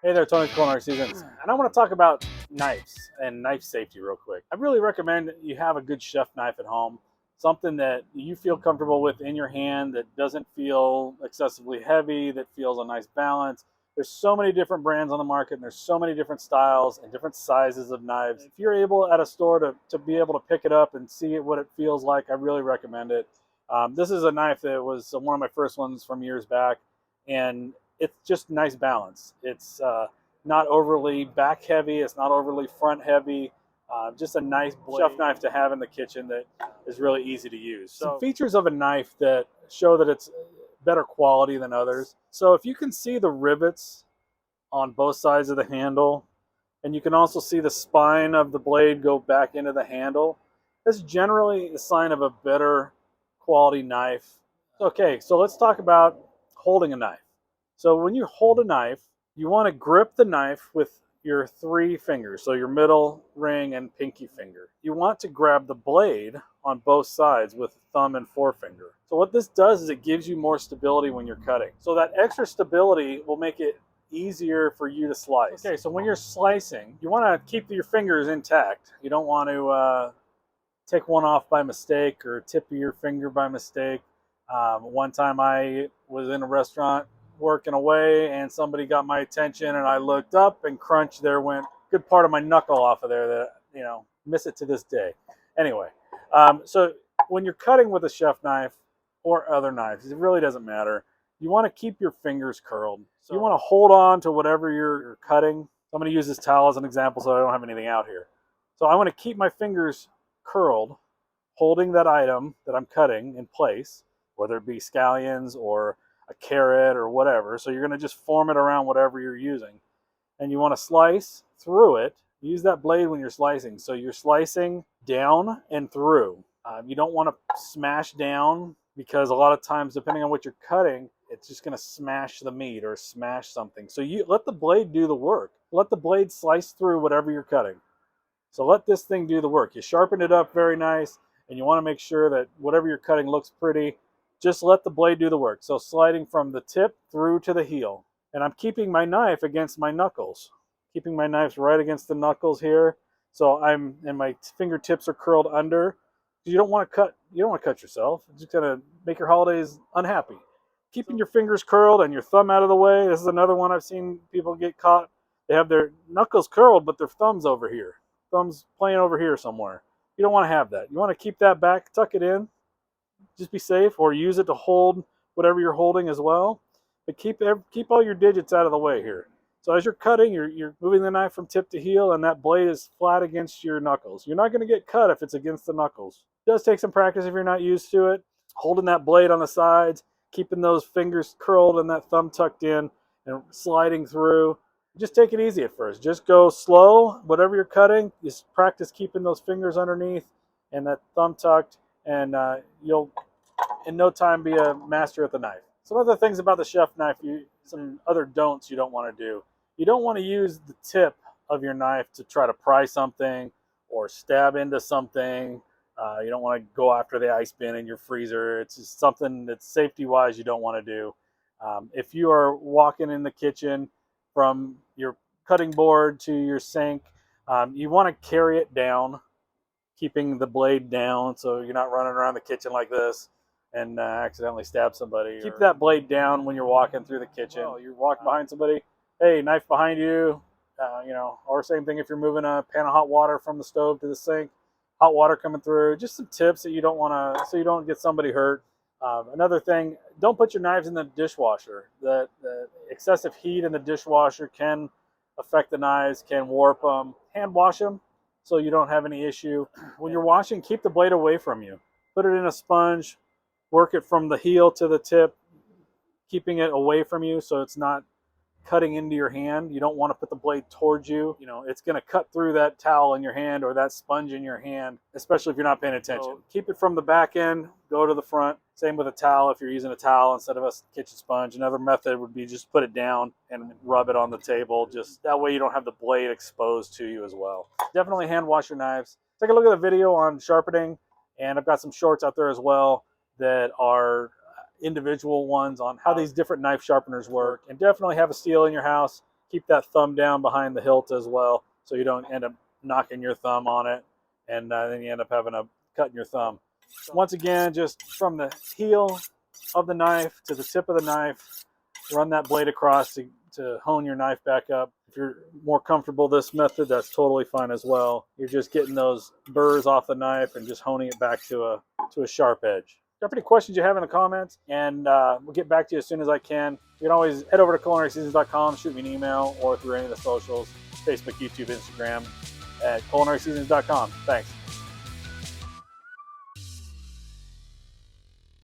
Hey there, Tony's Culinary Seasons, and I want to talk about knives and knife safety real quick. I really recommend you have a good chef knife at home, something that you feel comfortable with in your hand that doesn't feel excessively heavy, that feels a nice balance. There's so many different brands on the market, and there's so many different styles and different sizes of knives. If you're able at a store to be able to pick it up and see what it feels like, I really recommend it. This is a knife that was one of my first ones from years back, and it's just nice balance. It's not overly back heavy. It's not overly front heavy. Just a nice chef knife to have in the kitchen that is really easy to use. Some features of a knife that show that it's better quality than others. So if you can see the rivets on both sides of the handle, and you can also see the spine of the blade go back into the handle, that's generally a sign of a better quality knife. Okay, so let's talk about holding a knife. So when you hold a knife, you want to grip the knife with your three fingers, so your middle, ring, and pinky finger. You want to grab the blade on both sides with thumb and forefinger. So what this does is it gives you more stability when you're cutting. So that extra stability will make it easier for you to slice. Okay, so when you're slicing, you want to keep your fingers intact. You don't want to take one off by mistake or tip your finger by mistake. One time I was in a restaurant working away and somebody got my attention and I looked up and crunch, there went a good part of my knuckle off of there that, miss it to this day. Anyway, so when you're cutting with a chef knife or other knives, it really doesn't matter. You want to keep your fingers curled. So you want to hold on to whatever you're cutting. I'm going to use this towel as an example so I don't have anything out here. So I want to keep my fingers curled, holding that item that I'm cutting in place, whether it be scallions or a carrot or whatever. So you're going to just form it around whatever you're using. And you want to slice through it. Use that blade when you're slicing. So you're slicing down and through. You don't want to smash down because a lot of times, depending on what you're cutting, it's just going to smash the meat or smash something. So you let the blade do the work. Let the blade slice through whatever you're cutting. So let this thing do the work. You sharpen it up very nice, and you want to make sure that whatever you're cutting looks pretty. Just let the blade do the work. So sliding from the tip through to the heel. And I'm keeping my knife against my knuckles. Keeping my knife right against the knuckles here. So and my fingertips are curled under. You don't want to cut yourself. It's just gonna make your holidays unhappy. Keeping your fingers curled and your thumb out of the way. This is another one I've seen people get caught. They have their knuckles curled, but their thumb's over here. Thumb's playing over here somewhere. You don't want to have that. You want to keep that back, tuck it in, just be safe, or use it to hold whatever you're holding as well. But keep all your digits out of the way here. So as you're cutting, you're moving the knife from tip to heel, and that blade is flat against your knuckles. You're not going to get cut if it's against the knuckles. It does take some practice if you're not used to it. Holding that blade on the sides, keeping those fingers curled and that thumb tucked in, and sliding through. Just take it easy at first. Just go slow. Whatever you're cutting, just practice keeping those fingers underneath and that thumb tucked, and you'll in no time be a master at the knife. Some other things about the chef knife, some other don'ts you don't want to do. You don't want to use the tip of your knife to try to pry something or stab into something. You don't want to go after the ice bin in your freezer. It's just something that safety-wise you don't want to do. If you are walking in the kitchen from your cutting board to your sink, you want to carry it down, keeping the blade down so you're not running around the kitchen like this and accidentally stab somebody. Keep that blade down when you're walking through the kitchen. You're walking behind somebody, hey, knife behind you, or same thing if you're moving a pan of hot water from the stove to the sink, hot water coming through. Just some tips that you don't want to, so you don't get somebody hurt. Another thing, don't put your knives in the dishwasher. The excessive heat in the dishwasher can affect the knives, can warp them. Hand wash them so you don't have any issue. When you're washing, keep the blade away from you. Put it in a sponge, work it from the heel to the tip, keeping it away from you so it's not cutting into your hand. You don't want to put the blade towards you. It's going to cut through that towel in your hand or that sponge in your hand, especially if you're not paying attention. So keep it from the back end, go to the front. Same with a towel if you're using a towel instead of a kitchen sponge. Another method would be just put it down and rub it on the table. Just that way you don't have the blade exposed to you as well. Definitely hand wash your knives. Take a look at the video on sharpening, and I've got some shorts out there as well that are individual ones on how these different knife sharpeners work. And definitely have a steel in your house. keep that thumb down behind the hilt as well, so you don't end up knocking your thumb on it, and then you end up having a cut in your thumb. Once again, just from the heel of the knife to the tip of the knife, run that blade across to hone your knife back up. If you're more comfortable this method, that's totally fine as well. You're just getting those burrs off the knife and just honing it back to a sharp edge. Drop any questions you have in the comments, and we'll get back to you as soon as I can. You can always head over to culinaryseasons.com, shoot me an email, or through any of the socials, Facebook, YouTube, Instagram, at culinaryseasons.com. Thanks.